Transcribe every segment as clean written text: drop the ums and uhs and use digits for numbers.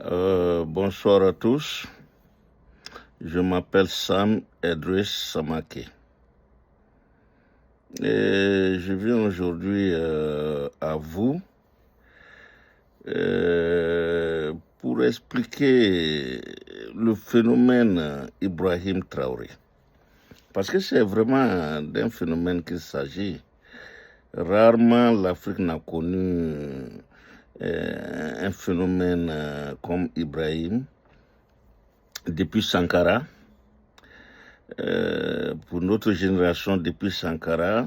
Bonsoir à tous. Je m'appelle Sam Edris Samake. Et je viens aujourd'hui à vous pour expliquer le phénomène Ibrahim Traoré. Parce que c'est vraiment d'un phénomène qu'il s'agit. Rarement l'Afrique n'a connu un phénomène comme Ibrahim. Depuis Sankara, pour notre génération, depuis Sankara,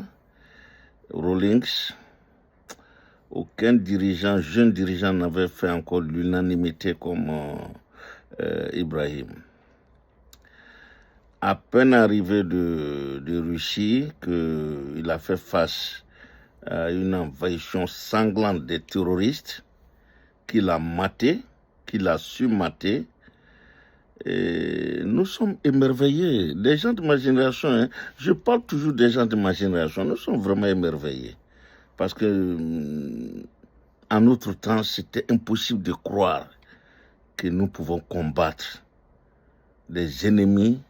Rawlings, aucun jeune dirigeant n'avait fait encore l'unanimité comme Ibrahim. À peine arrivé de Russie, qu'il a fait face à une envahissement sanglante des terroristes, qu'il a maté, qu'il a su mater. Et nous sommes émerveillés. Les gens de ma génération, je parle toujours des gens de ma génération, nous sommes vraiment émerveillés. Parce que en notre temps, c'était impossible de croire que nous pouvons combattre des ennemis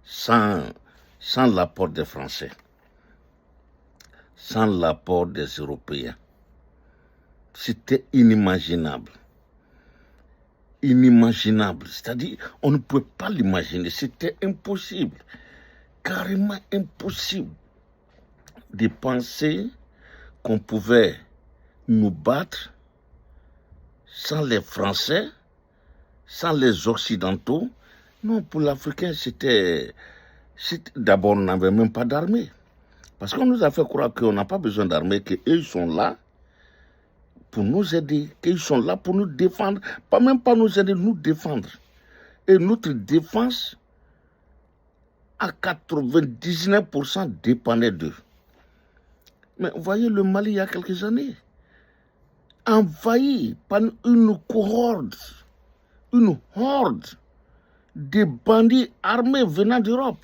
sans l'apport des Français, sans l'apport des Européens. C'était inimaginable. Inimaginable, c'est-à-dire on ne pouvait pas l'imaginer, c'était impossible, carrément impossible de penser qu'on pouvait nous battre sans les Français, sans les Occidentaux. Non, pour l'Africain, d'abord on n'avait même pas d'armée, parce qu'on nous a fait croire qu'on n'a pas besoin d'armée, qu'eux ils sont là pour nous aider, qu'ils sont là pour nous défendre, même pas nous aider, nous défendre. Et notre défense, à 99% dépendait d'eux. Mais vous voyez le Mali il y a quelques années, envahi par une horde de bandits armés venant d'Europe.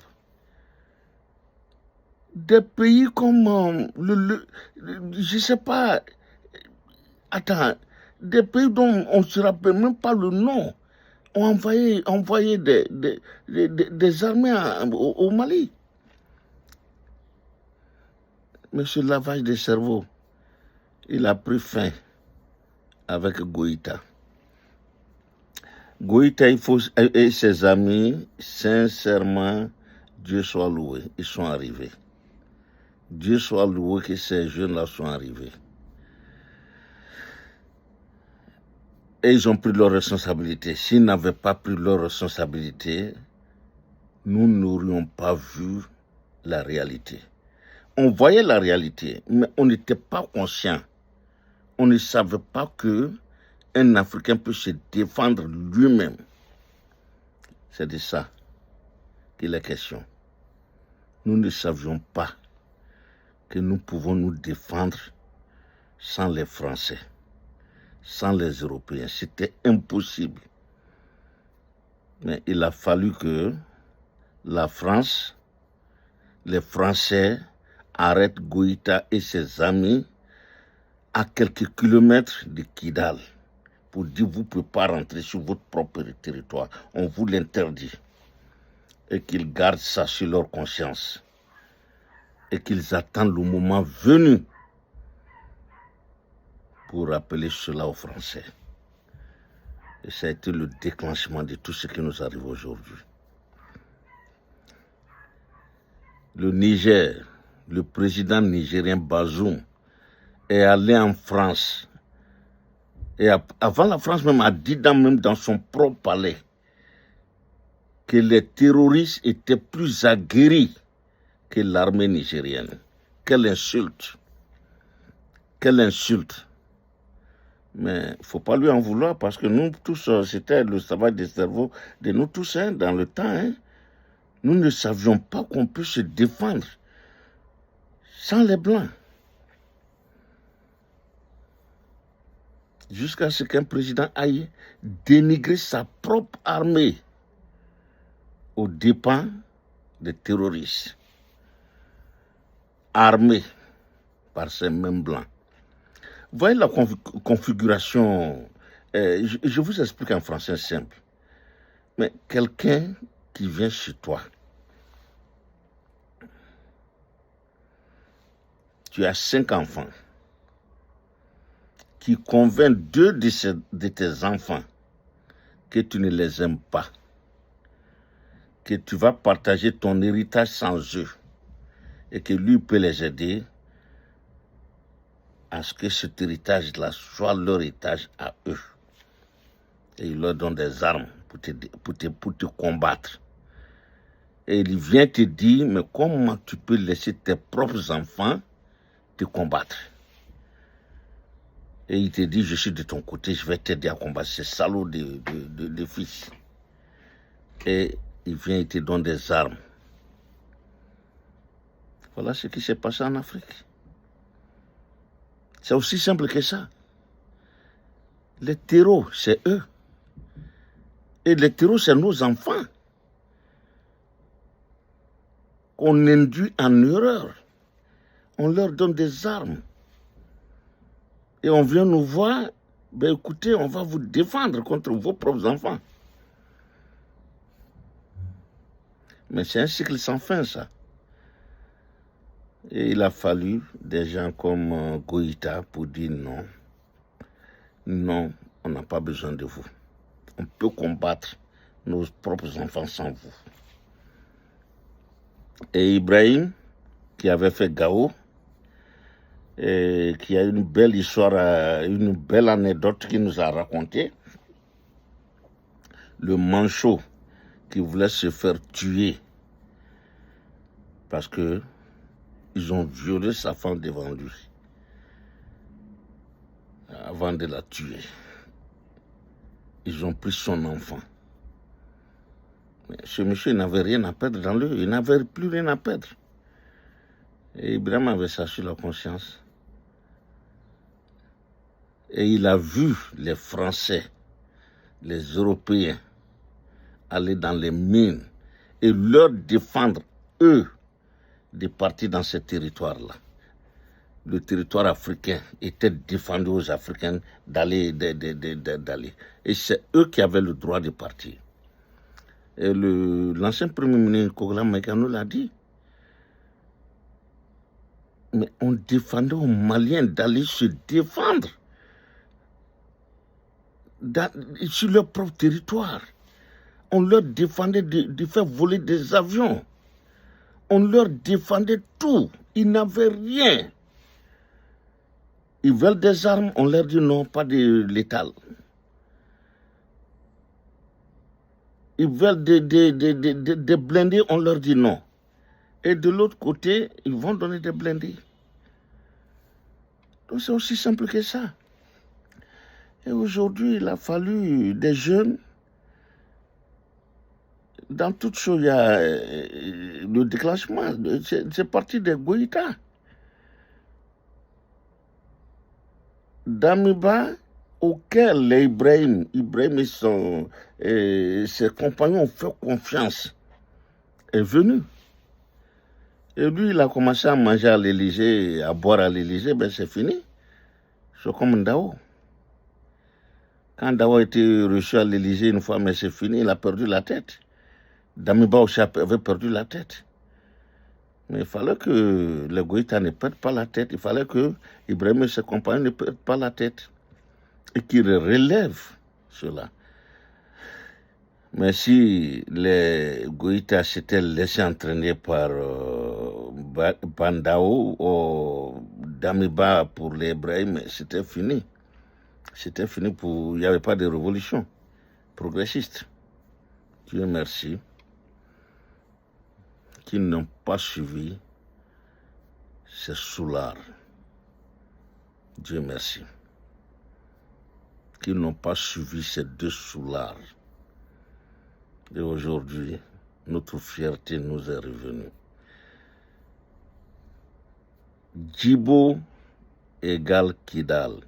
Des pays comme je sais pas, des pays dont on ne se rappelle même pas le nom, ont envoyé des armées au Mali. Mais ce lavage des cerveaux, il a pris fin avec Goïta. Goïta et ses amis, sincèrement, Dieu soit loué, ils sont arrivés. Dieu soit loué que ces jeunes-là sont arrivés. Et ils ont pris leurs responsabilités. S'ils n'avaient pas pris leurs responsabilités, nous n'aurions pas vu la réalité. On voyait la réalité, mais on n'était pas conscient. On ne savait pas qu'un Africain peut se défendre lui-même. C'est de ça qu'il est question. Nous ne savions pas que nous pouvons nous défendre sans les Français, sans les Européens. C'était impossible. Mais il a fallu que la France, les Français, arrêtent Goïta et ses amis à quelques kilomètres de Kidal pour dire vous ne pouvez pas rentrer sur votre propre territoire. On vous l'interdit. Et qu'ils gardent ça sur leur conscience. Et qu'ils attendent le moment venu pour rappeler cela aux Français. Et ça a été le déclenchement de tout ce qui nous arrive aujourd'hui. Le Niger, le président nigérien Bazoum, est allé en France. Et avant la France même a dit même dans son propre palais que les terroristes étaient plus aguerris que l'armée nigérienne. Quelle insulte! Quelle insulte! Mais il ne faut pas lui en vouloir parce que nous tous, c'était le travail des cerveaux de nous tous dans le temps. Nous ne savions pas qu'on peut se défendre sans les Blancs. Jusqu'à ce qu'un président aille dénigrer sa propre armée aux dépens des terroristes, armés par ces mêmes Blancs. Voyez la configuration Je vous explique en français simple. Mais quelqu'un qui vient chez toi, tu as 5 enfants, qui convainc 2 de tes enfants que tu ne les aimes pas, que tu vas partager ton héritage sans eux, et que lui peut les aider à ce que cet héritage-là soit leur héritage à eux. Et il leur donne des armes pour te combattre. Et il vient te dire, mais comment tu peux laisser tes propres enfants te combattre? Et il te dit, je suis de ton côté, je vais t'aider à combattre ces salauds de fils. Et il vient, il te donne des armes. Voilà ce qui s'est passé en Afrique. C'est aussi simple que ça. Les terreaux, c'est eux. Et les terreaux, c'est nos enfants qu'on induit en erreur. On leur donne des armes. Et on vient nous voir, ben écoutez, on va vous défendre contre vos propres enfants. Mais c'est un cycle sans fin, ça. Et il a fallu des gens comme Goïta pour dire non. Non, on n'a pas besoin de vous. On peut combattre nos propres enfants sans vous. Et Ibrahim, qui avait fait Gao, et qui a une belle histoire, une belle anecdote qu'il nous a racontée. Le manchot qui voulait se faire tuer parce que ils ont violé sa femme devant lui avant de la tuer. Ils ont pris son enfant. Mais ce monsieur n'avait rien à perdre dans lui. Il n'avait plus rien à perdre. Et Ibrahim avait ça sur la conscience. Et il a vu les Français, les Européens, aller dans les mines et leur défendre, eux, de partir dans ce territoire-là. Le territoire africain était défendu aux Africains d'aller. Et c'est eux qui avaient le droit de partir. Et l'ancien premier ministre Kogla Maïkano l'a dit. Mais on défendait aux Maliens d'aller se défendre sur leur propre territoire. On leur défendait de faire voler des avions. On leur défendait tout. Ils n'avaient rien. Ils veulent des armes, on leur dit non, pas de létal. Ils veulent des blindés, on leur dit non. Et de l'autre côté, ils vont donner des blindés. Donc c'est aussi simple que ça. Et aujourd'hui, il a fallu des jeunes. Dans toute chose, il y a le déclenchement. C'est parti des Goïta. Damiba, auquel Ibrahim et ses compagnons ont fait confiance, est venu. Et lui, il a commencé à manger à l'Élysée, à boire à l'Élysée, ben c'est fini. C'est comme Ndao. Quand Ndao a été reçu à l'Élysée une fois, mais c'est fini, il a perdu la tête. Damiba aussi avait perdu la tête. Mais il fallait que les Goïta ne perdent pas la tête. Il fallait que Ibrahim et ses compagnons ne perdent pas la tête. Et qu'ils relèvent cela. Mais si les Goïta s'étaient laissés entraîner par Bandao ou Damiba pour les Ibrahim, c'était fini. C'était fini il n'y avait pas de révolution progressiste. Dieu merci. Qui n'ont pas suivi ces soulards. Dieu merci. Qui n'ont pas suivi ces 2 soulards. Et aujourd'hui, notre fierté nous est revenue. Djibo égale Kidal.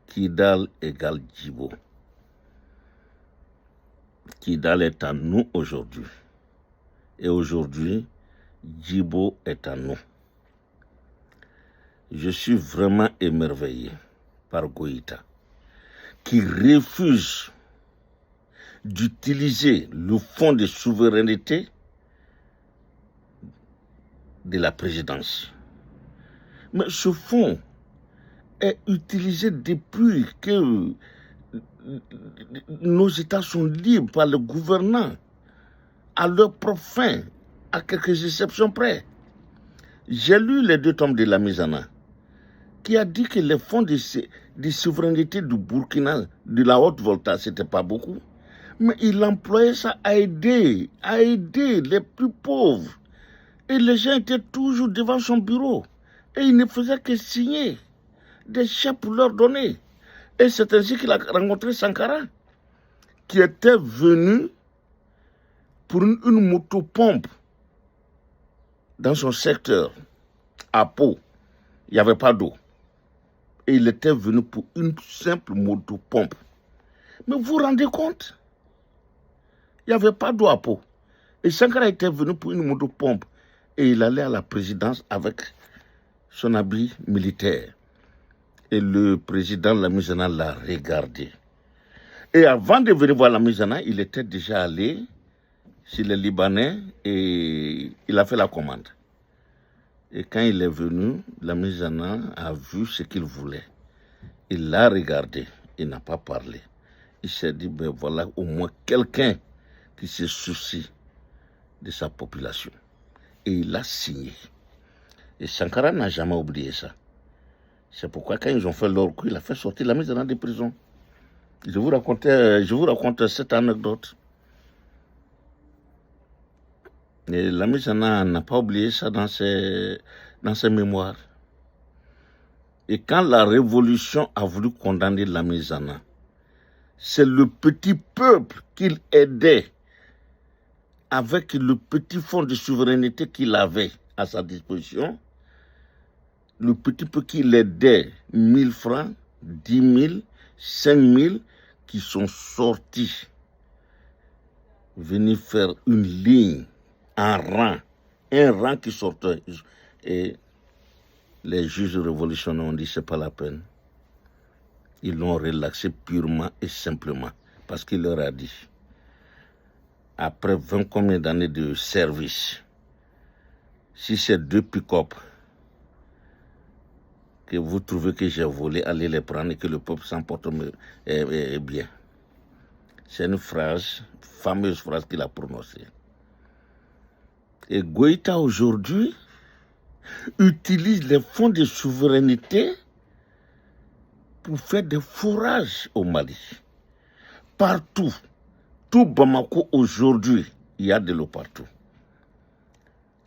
Kidal égale Djibo. Kidal est à nous aujourd'hui. Et aujourd'hui, Djibo est à nous. Je suis vraiment émerveillé par Goïta. qui refuse d'utiliser le fonds de souveraineté de la présidence. Mais ce fonds est utilisé depuis que nos États sont libres par le gouvernement à leur propre fin, à quelques exceptions près. J'ai lu les 2 tomes de Lamizana qui a dit que les fonds de souveraineté du Burkina, de la Haute-Volta, c'était pas beaucoup, mais il employait ça à aider les plus pauvres. Et les gens étaient toujours devant son bureau. Et il ne faisait que signer des chèques pour leur donner. Et c'est ainsi qu'il a rencontré Sankara, qui était venu pour une motopompe dans son secteur, à Pau. Il n'y avait pas d'eau. Et il était venu pour une simple motopompe. Mais vous vous rendez compte? Il n'y avait pas d'eau à Pau. Et Sankara était venu pour une motopompe. Et il allait à la présidence avec son habit militaire. Et le président Lamizana l'a regardé. Et avant de venir voir Lamizana, il était déjà allé chez les Libanais et il a fait la commande. Et quand il est venu, Lamizana a vu ce qu'il voulait. Il l'a regardé, il n'a pas parlé. Il s'est dit, ben voilà au moins quelqu'un qui se soucie de sa population. Et il a signé. Et Sankara n'a jamais oublié ça. C'est pourquoi quand ils ont fait leur coup, il a fait sortir Lamizana de prison. Je vous raconte cette anecdote. Et Lamizana n'a pas oublié ça dans ses mémoires. Et quand la révolution a voulu condamner Lamizana, c'est le petit peuple qu'il aidait avec le petit fonds de souveraineté qu'il avait à sa disposition. Le petit peu qu'il aidait, 1000 francs, 10 000, 5 000, qui sont sortis, venir faire une ligne, un rang qui sortait. Et les juges révolutionnaires ont dit, c'est pas la peine. Ils l'ont relaxé purement et simplement, parce qu'il leur a dit, après 20 combien d'années de service, si c'est 2 pick-up, que vous trouvez que j'ai volé, allez les prendre et que le peuple s'emporte bien. C'est une fameuse phrase qu'il a prononcée. Et Goïta aujourd'hui utilise les fonds de souveraineté pour faire des forages au Mali. Partout, tout Bamako aujourd'hui, il y a de l'eau partout.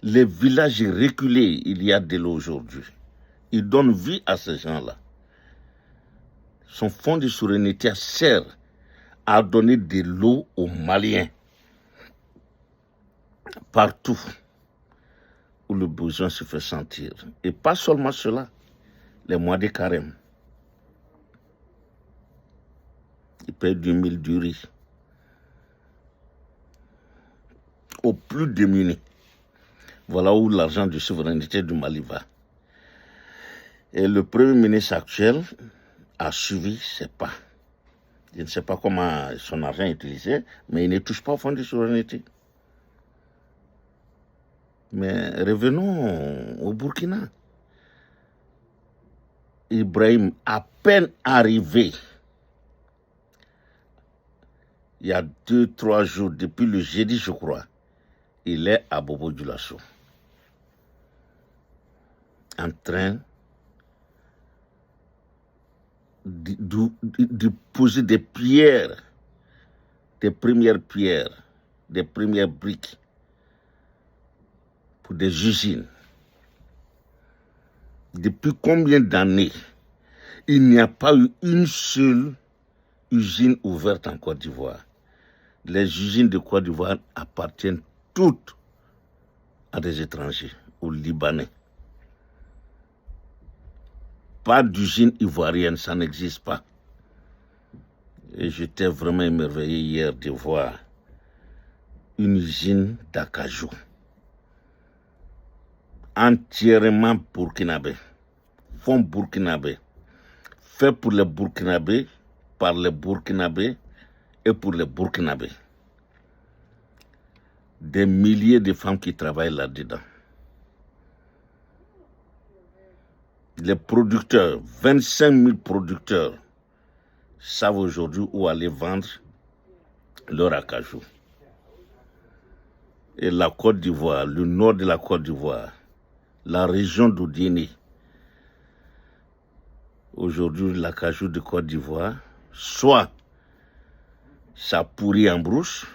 Les villages reculés, il y a de l'eau aujourd'hui. Il donne vie à ces gens-là. Son fonds de souveraineté sert à donner de l'eau aux Maliens. Partout où le besoin se fait sentir. Et pas seulement cela, les mois de carême. Ils payent du mil, du riz. Aux plus démunis. Voilà où l'argent de souveraineté du Mali va. Et le Premier ministre actuel a suivi ses pas. Je ne sais pas comment son argent est utilisé, mais il ne touche pas au fonds de souveraineté. Mais revenons au Burkina. Ibrahim, à peine arrivé, il y a 2-3 jours, depuis le jeudi, je crois, il est à Bobo-Dioulasso, en train de poser des pierres, des premières pierres, des premières briques pour des usines. Depuis combien d'années il n'y a pas eu une seule usine ouverte en Côte d'Ivoire? Les usines de Côte d'Ivoire appartiennent toutes à des étrangers, aux Libanais. Pas d'usine ivoirienne, ça n'existe pas. Et j'étais vraiment émerveillé hier de voir une usine d'acajou, entièrement burkinabé, fonds burkinabé, fait pour les Burkinabés, par les Burkinabés et pour les Burkinabés. Des milliers de femmes qui travaillent là-dedans. Les producteurs, 25 000 producteurs, savent aujourd'hui où aller vendre leur acajou. Et la Côte d'Ivoire, le nord de la Côte d'Ivoire, la région d'Oudini, aujourd'hui l'acajou de Côte d'Ivoire, soit ça pourrit en brousse,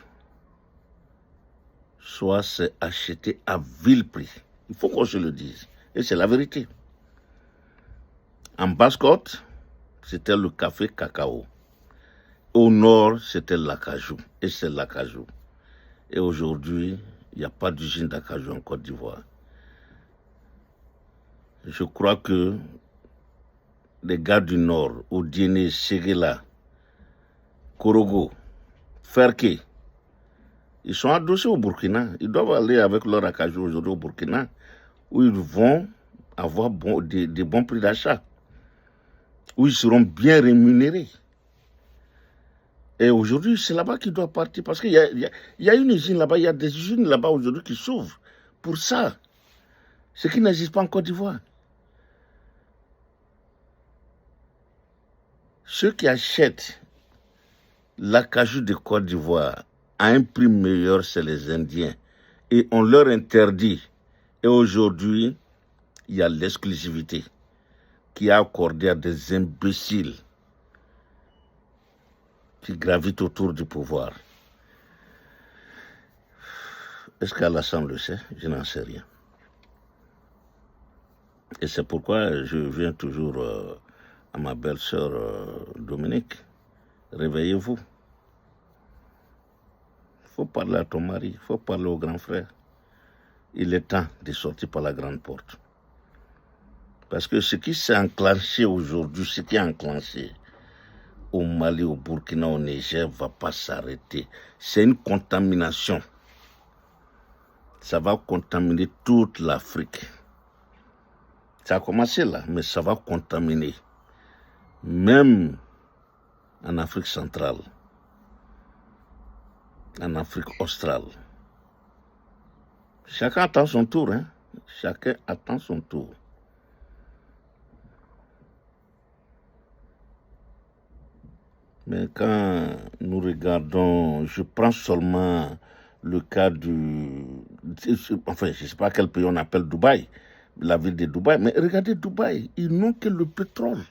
soit c'est acheté à vil prix. Il faut qu'on se le dise. Et c'est la vérité. En Basse-Côte, c'était le café cacao. Au nord, c'était l'acajou. Et c'est l'acajou. Et aujourd'hui, il n'y a pas d'usine d'acajou en Côte d'Ivoire. Je crois que les gars du nord, Odiene, Séguéla, Korogo, Ferké, ils sont adossés au Burkina. Ils doivent aller avec leur acajou aujourd'hui au Burkina, où ils vont avoir des bons prix d'achat, où ils seront bien rémunérés. Et aujourd'hui, c'est là-bas qu'ils doivent partir, parce qu'il y a une usine là-bas, il y a des usines là-bas aujourd'hui qui s'ouvrent pour ça, ce qui n'existe pas en Côte d'Ivoire. Ceux qui achètent l'acajou de Côte d'Ivoire à un prix meilleur, c'est les Indiens. Et on leur interdit. Et aujourd'hui, il y a l'exclusivité qui est accordée à des imbéciles qui gravitent autour du pouvoir. Est-ce qu'Alassane le sait? Je n'en sais rien. Et c'est pourquoi je viens toujours à ma belle-sœur Dominique. Réveillez-vous. Il faut parler à ton mari, il faut parler au grand frère. Il est temps de sortir par la grande porte. Parce que ce qui s'est enclenché aujourd'hui, ce qui est enclenché au Mali, au Burkina, au Niger, ne va pas s'arrêter. C'est une contamination. Ça va contaminer toute l'Afrique. Ça a commencé là, mais ça va contaminer. Même en Afrique centrale, en Afrique australe. Chacun attend son tour, hein? Chacun attend son tour. Mais quand nous regardons, je prends seulement le cas enfin, je ne sais pas quel pays on appelle Dubaï, la ville de Dubaï, mais regardez Dubaï, ils n'ont que le pétrole.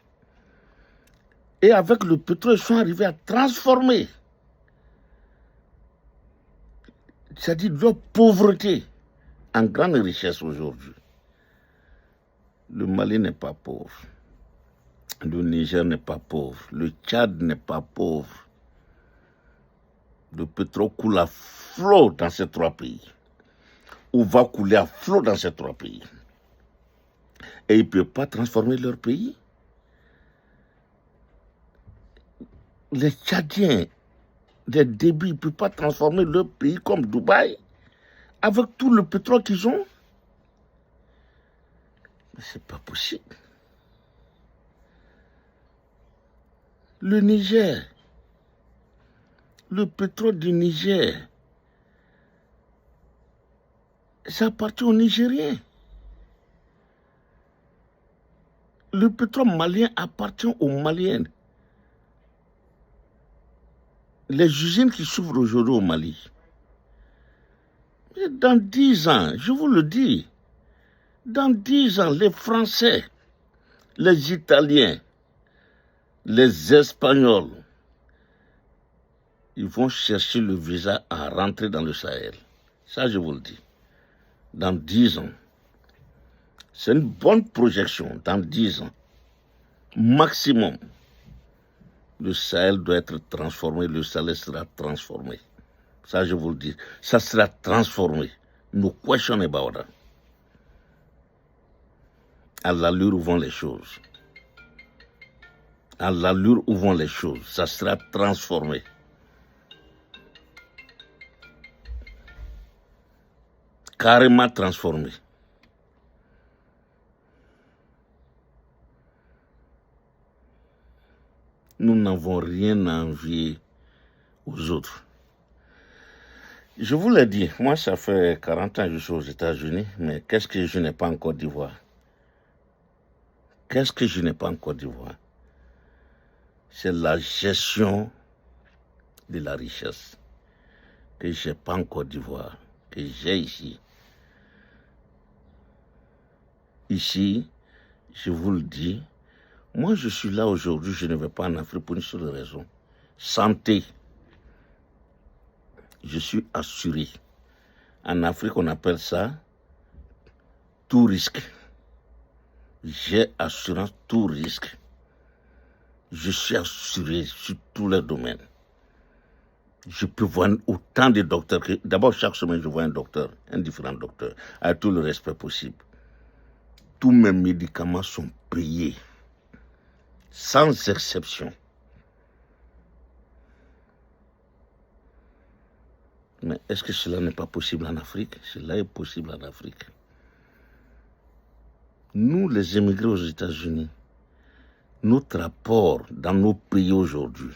Et avec le pétrole, ils sont arrivés à transformer, c'est-à-dire leur pauvreté, en grande richesse aujourd'hui. Le Mali n'est pas pauvre. Le Niger n'est pas pauvre. Le Tchad n'est pas pauvre. Le pétrole coule à flot dans ces trois pays. Ou va couler à flot dans ces trois pays. Et ils ne peuvent pas transformer leur pays. Les Tchadiens, les débits, ils ne peuvent pas transformer leur pays comme Dubaï, avec tout le pétrole qu'ils ont. Mais ce n'est pas possible. Le Niger, le pétrole du Niger, ça appartient aux Nigériens. Le pétrole malien appartient aux Maliens. Les usines qui s'ouvrent aujourd'hui au Mali, dans 10 ans, je vous le dis, dans 10 ans, les Français, les Italiens, les Espagnols, ils vont chercher le visa à rentrer dans le Sahel. Ça, je vous le dis. Dans 10 ans. C'est une bonne projection. Dans 10 ans. Maximum. Le Sahel doit être transformé. Le Sahel sera transformé. Ça, je vous le dis. Ça sera transformé. No question about that. À l'allure où vont les choses. À l'allure où vont les choses. Ça sera transformé. Carrément transformé. nous n'avons rien à envier aux autres. Je vous l'ai dit, moi ça fait 40 ans que je suis aux États-Unis, mais qu'est-ce que je n'ai pas en Côte d'Ivoire? Qu'est-ce que je n'ai pas en Côte d'Ivoire? C'est la gestion de la richesse que je n'ai pas en Côte d'Ivoire, que j'ai ici. Ici, je vous le dis, moi je suis là aujourd'hui, je ne vais pas en Afrique pour une seule raison. Santé. Je suis assuré. En Afrique, on appelle ça tout risque. J'ai assurance tout risque. Je suis assuré sur tous les domaines. Je peux voir autant de docteurs que... D'abord, chaque semaine, je vois un docteur, un différent docteur, avec tout le respect possible. Tous mes médicaments sont payés, sans exception. Mais est-ce que cela n'est pas possible en Afrique? Cela est possible en Afrique. Nous, les émigrés aux États-Unis, notre apport dans nos pays aujourd'hui,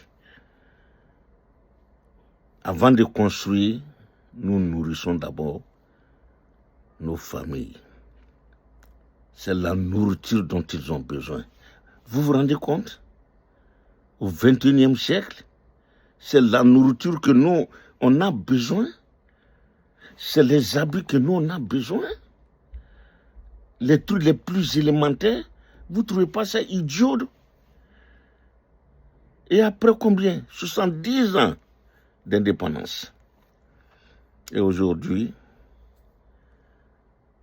avant de construire, nous nourrissons d'abord nos familles. C'est la nourriture dont ils ont besoin. Vous vous rendez compte? Au XXIe siècle, c'est la nourriture que nous, on a besoin. C'est les habits que nous, on a besoin. Les trucs les plus élémentaires, vous ne trouvez pas ça idiot? Et après combien? 70 ans d'indépendance. Et aujourd'hui,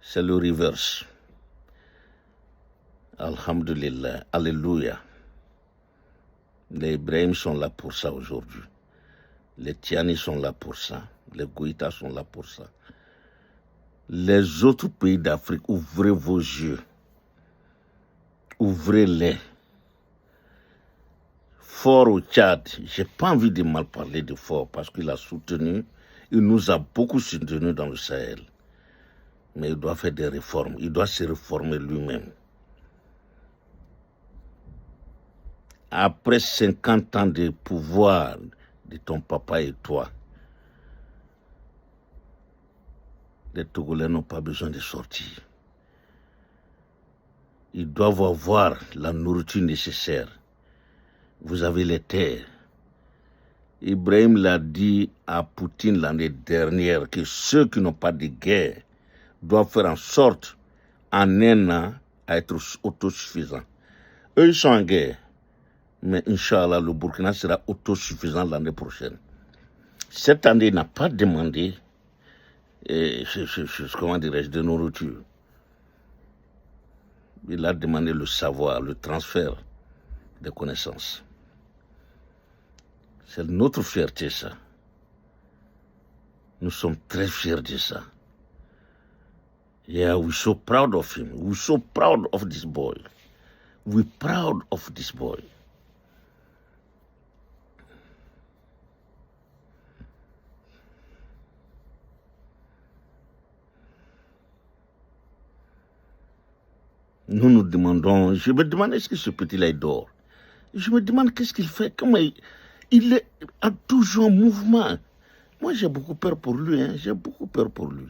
c'est le reverse. Alhamdulillah, alléluia. Les Ibrahim sont là pour ça aujourd'hui. Les Tiani sont là pour ça. Les Goïtas sont là pour ça. Les autres pays d'Afrique, ouvrez vos yeux. Ouvrez-les. Fort au Tchad, je n'ai pas envie de mal parler de Fort parce qu'il a soutenu, il nous a beaucoup soutenu dans le Sahel. Mais il doit faire des réformes, il doit se réformer lui-même. Après 50 ans de pouvoir de ton papa et toi, les Togolais n'ont pas besoin de sortir. Ils doivent avoir la nourriture nécessaire. Vous avez les terres. Ibrahim l'a dit à Poutine l'année dernière que ceux qui n'ont pas de guerre doivent faire en sorte, en un an, à être autosuffisants. Eux, ils sont en guerre. Mais Inch'Allah, le Burkina sera autosuffisant l'année prochaine. Cette année, il n'a pas demandé, comment dirais-je, de nourriture. Il a demandé le savoir, le transfert des connaissances. C'est notre fierté, ça. Nous sommes très fiers de ça. Yeah, we're so proud of him. We're so proud of this boy. We're proud of this boy. Nous nous demandons, je me demande est-ce que ce petit-là il dort. Je me demande qu'est-ce qu'il fait, comment il est toujours en mouvement. Moi j'ai beaucoup peur pour lui, hein, j'ai beaucoup peur pour lui.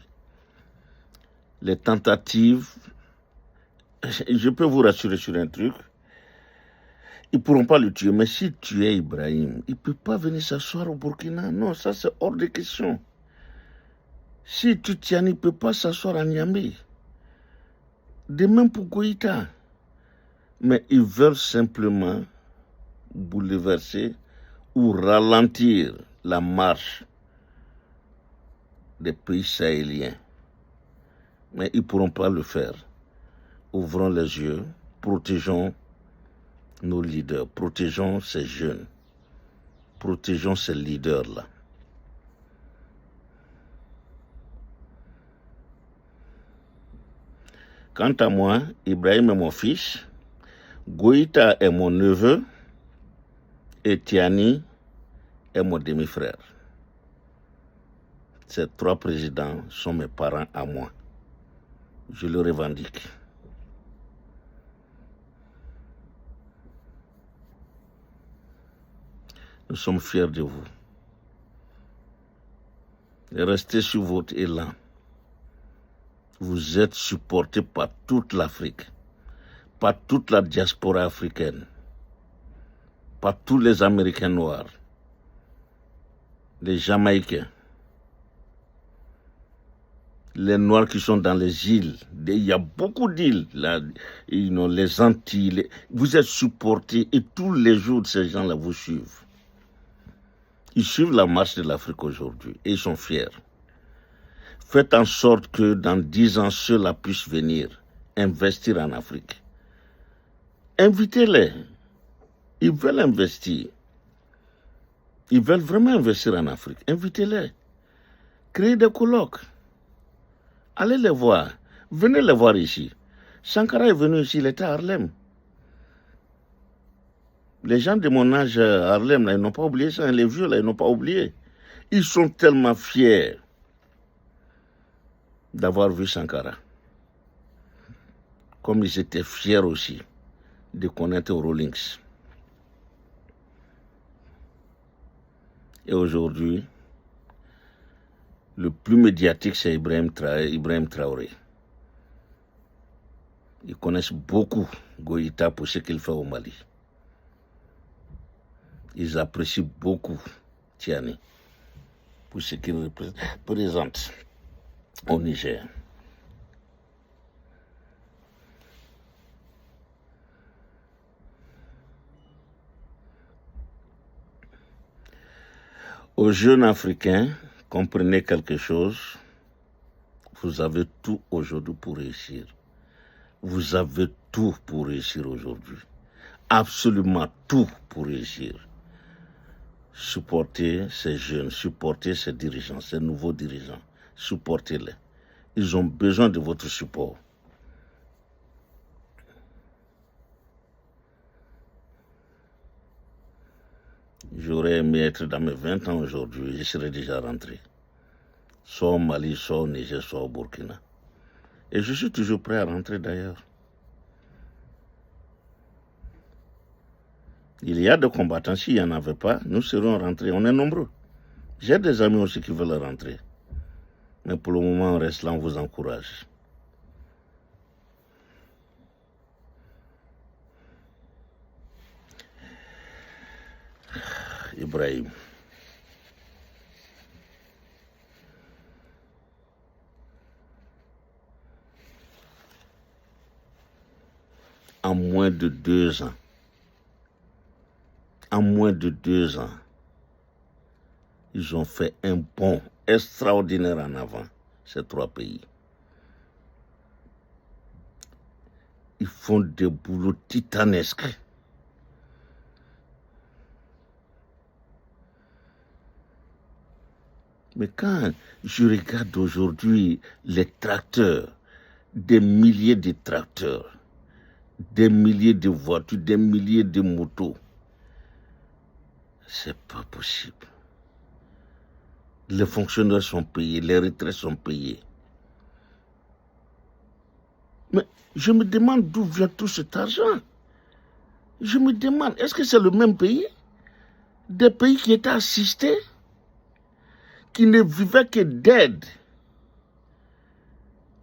Les tentatives, je peux vous rassurer sur un truc, ils ne pourront pas le tuer, mais si tu es Ibrahim, il ne peut pas venir s'asseoir au Burkina. Non, ça c'est hors de question. Si tu tiens, il ne peut pas s'asseoir à Niamey. De même pour Goïta. Mais ils veulent simplement bouleverser ou ralentir la marche des pays sahéliens. Mais ils ne pourront pas le faire. Ouvrons les yeux, protégeons nos leaders, protégeons ces jeunes, protégeons ces leaders-là. Quant à moi, Ibrahim est mon fils, Goïta est mon neveu et Tiani est mon demi-frère. Ces trois présidents sont mes parents à moi. Je le revendique. Nous sommes fiers de vous. Et restez sur votre élan. Vous êtes supportés par toute l'Afrique, par toute la diaspora africaine, par tous les Américains noirs, les Jamaïcains, les Noirs qui sont dans les îles. Il y a beaucoup d'îles, les Antilles. Vous êtes supportés et tous les jours, ces gens-là vous suivent. Ils suivent la marche de l'Afrique aujourd'hui et ils sont fiers. Faites en sorte que dans 10 ans, ceux-là puissent venir investir en Afrique. Invitez-les. Ils veulent investir. Ils veulent vraiment investir en Afrique. Invitez-les. Créez des colloques. Allez les voir. Venez les voir ici. Sankara est venu ici, il était à Harlem. Les gens de mon âge à Harlem, là, ils n'ont pas oublié ça. Les vieux, là, ils n'ont pas oublié. Ils sont tellement fiers d'avoir vu Sankara. Comme ils étaient fiers aussi de connaître Rawlings. Et aujourd'hui, le plus médiatique, c'est Ibrahim Traoré. Ils connaissent beaucoup Goïta pour ce qu'il fait au Mali. Ils apprécient beaucoup Tiani pour ce qu'il représente au Niger. Aux jeunes Africains, comprenez quelque chose, vous avez tout aujourd'hui pour réussir. Vous avez tout pour réussir aujourd'hui. Absolument tout pour réussir. Supportez ces jeunes, supportez ces dirigeants, ces nouveaux dirigeants. Supportez-les. Ils ont besoin de votre support. J'aurais aimé être dans mes 20 ans aujourd'hui, je serais déjà rentré. Soit au Mali, soit au Niger, soit au Burkina. Et je suis toujours prêt à rentrer d'ailleurs. Il y a des combattants, s'il n'y en avait pas, nous serions rentrés, on est nombreux. J'ai des amis aussi qui veulent rentrer. Mais pour le moment, on reste là, on vous encourage. Ibrahim. En moins de 2 ans, ils ont fait un bond extraordinaire en avant, ces 3 pays. Ils font des boulots titanesques. Mais quand je regarde aujourd'hui les tracteurs, des milliers de tracteurs, des milliers de voitures, des milliers de motos, c'est pas possible. Les fonctionnaires sont payés, les retraites sont payés. Mais je me demande d'où vient tout cet argent. Je me demande, est-ce que c'est le même pays? Des pays qui étaient assistés, qui ne vivaient que d'aide.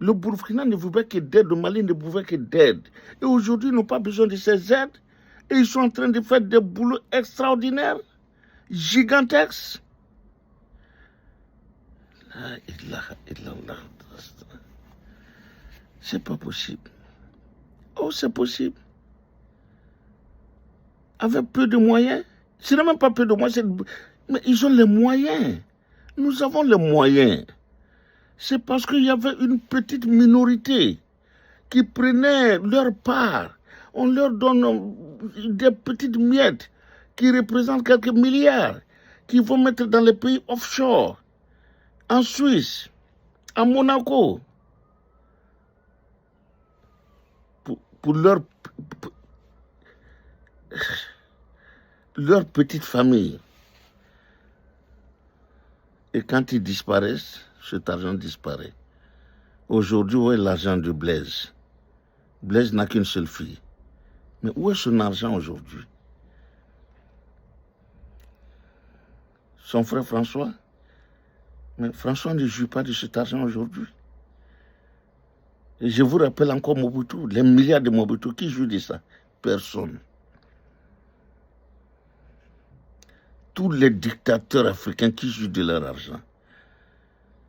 Le Burkina ne vivait que d'aide, le Mali ne vivait que d'aide. Et aujourd'hui, ils n'ont pas besoin de ces aides. Et ils sont en train de faire des boulots extraordinaires, gigantesques. C'est pas possible. Oh, c'est possible. Avec peu de moyens. Ce n'est même pas peu de moyens, mais ils ont les moyens. Nous avons les moyens. C'est parce qu'il y avait une petite minorité qui prenait leur part. On leur donne des petites miettes qui représentent quelques milliards, qui vont mettre dans les pays offshore, en Suisse, à Monaco, pour leur petite famille. Et quand ils disparaissent, cet argent disparaît. Aujourd'hui, où est l'argent de Blaise? Blaise n'a qu'une seule fille. Mais où est son argent aujourd'hui? son frère François. Mais François ne jouit pas de cet argent aujourd'hui. Et je vous rappelle encore Mobutu, les milliards de Mobutu, qui jouent de ça? Personne. Tous les dictateurs africains qui jouent de leur argent.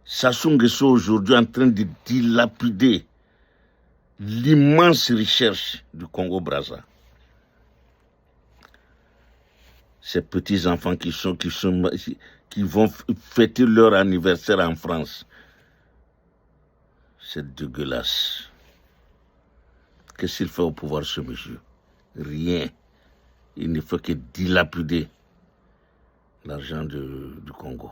Sassou Nguesso aujourd'hui en train de dilapider l'immense richesse du Congo-Brazza. Ces petits-enfants qui vont fêter leur anniversaire en France. C'est dégueulasse. Qu'est-ce qu'il fait au pouvoir, ce monsieur? Rien. Il ne fait que dilapider l'argent du Congo.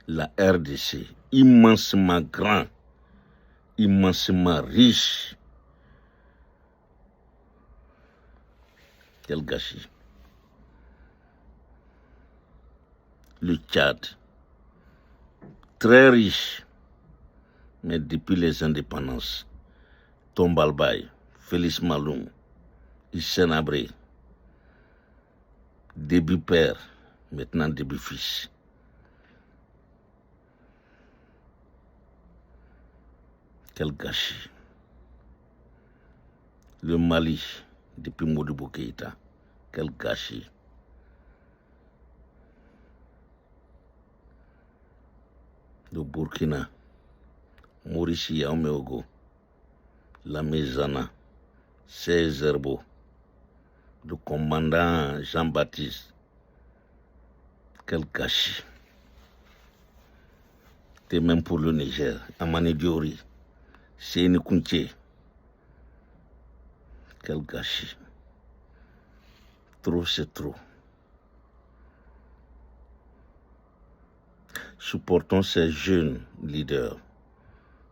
La RDC, immensement grand, immensement riche. Quel gâchis. Le Tchad, très riche, mais depuis les indépendances, Tombalbaye, Félix Maloum, Hissène Habré, début père, maintenant début fils. Quel gâchis. Le Mali, depuis Modibo Keïta, quel gâchis. Le Burkina, Maurice Yaomeogo, la Mézana, Cézerbo, le commandant Jean-Baptiste, quel gâchis. Et même pour le Niger, Amani Diori, Séni Kounché, quel gâchis. Trop, c'est trop. Supportons ces jeunes leaders,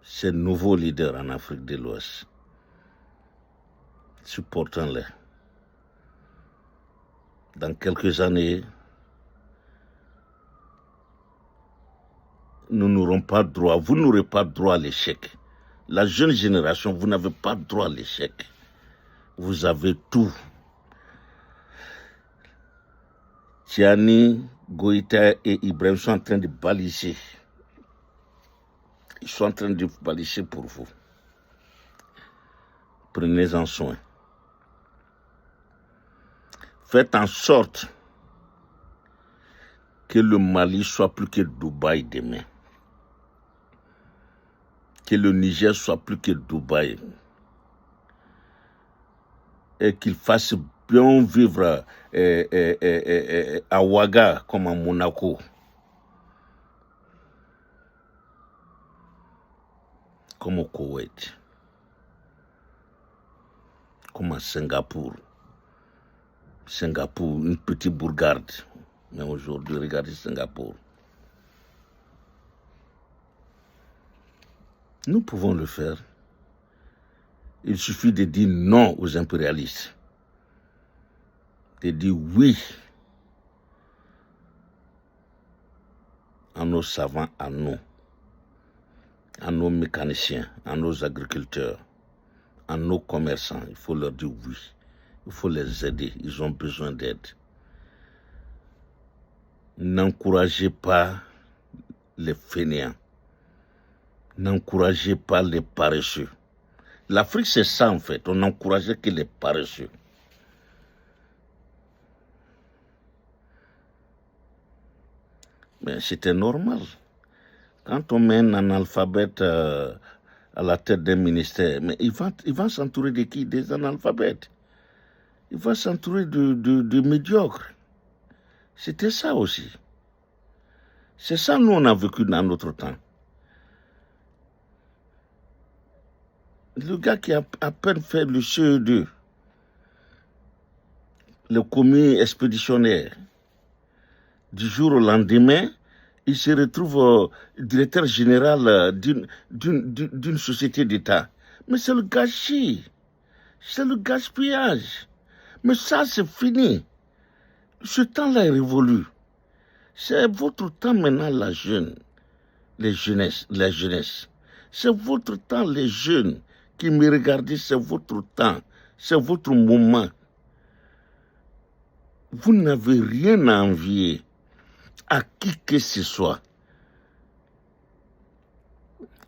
ces nouveaux leaders en Afrique de l'Ouest. Supportons-les. Dans quelques années, nous n'aurons pas droit, vous n'aurez pas droit à l'échec. La jeune génération, vous n'avez pas droit à l'échec. Vous avez tout. Tiani, Goïta et Ibrahim sont en train de baliser. Ils sont en train de baliser pour vous. Prenez-en soin. Faites en sorte que le Mali soit plus que Dubaï demain. Que le Niger soit plus que Dubaï. Et qu'il fasse bien vivre à Ouaga comme à Monaco. Comme au Koweït. Comme à Singapour. Singapour, une petite bourgade. Mais aujourd'hui, regardez Singapour. Nous pouvons le faire. Il suffit de dire non aux impérialistes. De dire oui à nos savants, à nos mécaniciens, à nos agriculteurs, à nos commerçants. Il faut leur dire oui. Il faut les aider. Ils ont besoin d'aide. N'encouragez pas les fainéants. N'encouragez pas les paresseux. L'Afrique, c'est ça en fait. On n'encourageait que les paresseux. Mais c'était normal. Quand on met un analphabète à la tête d'un ministère, mais il va s'entourer de qui? Des analphabètes. Il va s'entourer de médiocres. C'était ça aussi. C'est ça, nous, on a vécu dans notre temps. Le gars qui a à peine fait le CE2, le commis expéditionnaire, du jour au lendemain, il se retrouve directeur général d'une société d'État. Mais c'est le gâchis, c'est le gaspillage. Mais ça, c'est fini. Ce temps-là est révolu. C'est votre temps maintenant, la jeunesse. C'est votre temps, les jeunes qui me regardez, c'est votre temps, c'est votre moment. Vous n'avez rien à envier à qui que ce soit.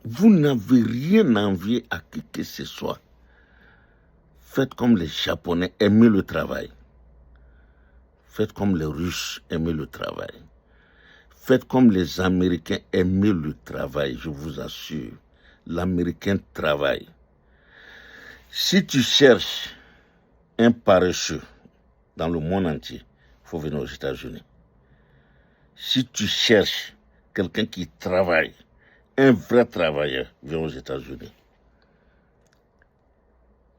Vous n'avez rien à envier à qui que ce soit. Faites comme les Japonais, aimez le travail. Faites comme les Russes, aimez le travail. Faites comme les Américains, aimez le travail, je vous assure. L'Américain travaille. Si tu cherches un paresseux dans le monde entier, il faut venir aux États-Unis. Si tu cherches quelqu'un qui travaille, un vrai travailleur, viens aux États-Unis.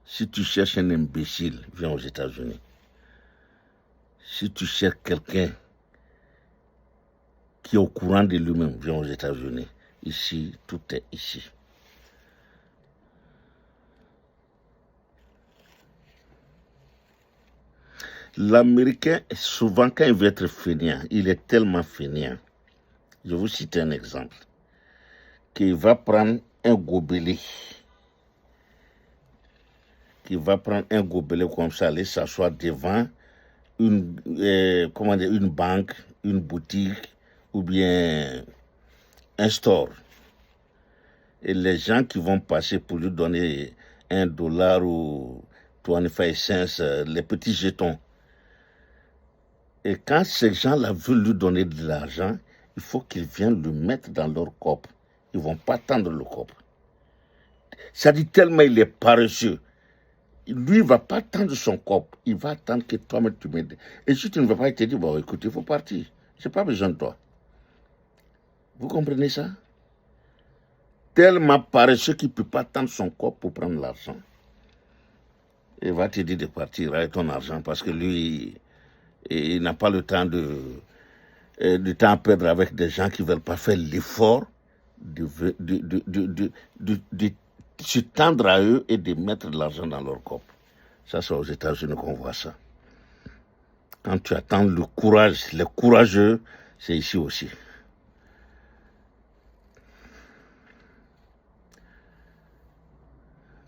Si tu cherches un imbécile, viens aux États-Unis. Si tu cherches quelqu'un qui est au courant de lui-même, viens aux États-Unis. Ici, tout est ici. L'Américain, souvent, quand il veut être fainéant, il est tellement fainéant. Je vais vous citer un exemple. Qu'il va prendre un gobelet. Qu'il va prendre un gobelet comme ça, aller s'asseoir devant une banque, une boutique ou bien un store. Et les gens qui vont passer pour lui donner $1 ou 25 cents, les petits jetons. Et quand ces gens-là veulent lui donner de l'argent, il faut qu'ils viennent le mettre dans leur coffre. Ils ne vont pas tendre le coffre. Ça dit tellement il est paresseux. Lui, il ne va pas tendre son coffre. Il va attendre que toi-même tu m'aides. Et si tu ne veux pas, il te dit, bon, écoute, il faut partir. Je n'ai pas besoin de toi. Vous comprenez ça? Tellement paresseux qu'il ne peut pas tendre son coffre pour prendre l'argent. Il va te dire de partir avec ton argent parce que lui, il n'a pas le temps à perdre avec des gens qui ne veulent pas faire l'effort de se tendre à eux et de mettre de l'argent dans leur coffre. Ça, c'est aux États-Unis qu'on voit ça. Quand tu attends le courage, les courageux, c'est ici aussi.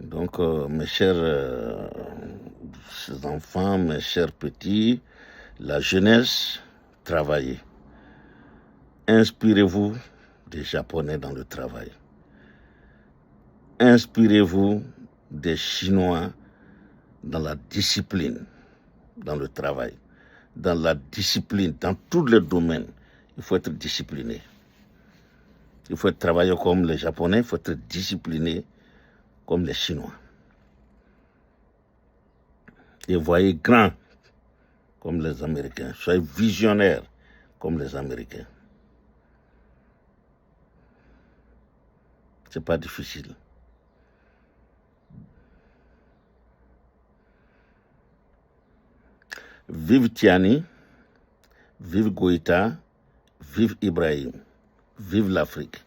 Donc, mes chers enfants, mes chers petits, la jeunesse, travaillez. Inspirez-vous des Japonais dans le travail. Inspirez-vous des Chinois dans la discipline, dans le travail. Dans la discipline, dans tous les domaines, il faut être discipliné. Il faut travailler comme les Japonais, il faut être discipliné comme les Chinois. Et voyez grand comme les Américains. Soyez visionnaires comme les Américains. C'est pas difficile. Vive Tiani, vive Goïta, vive Ibrahim, vive l'Afrique.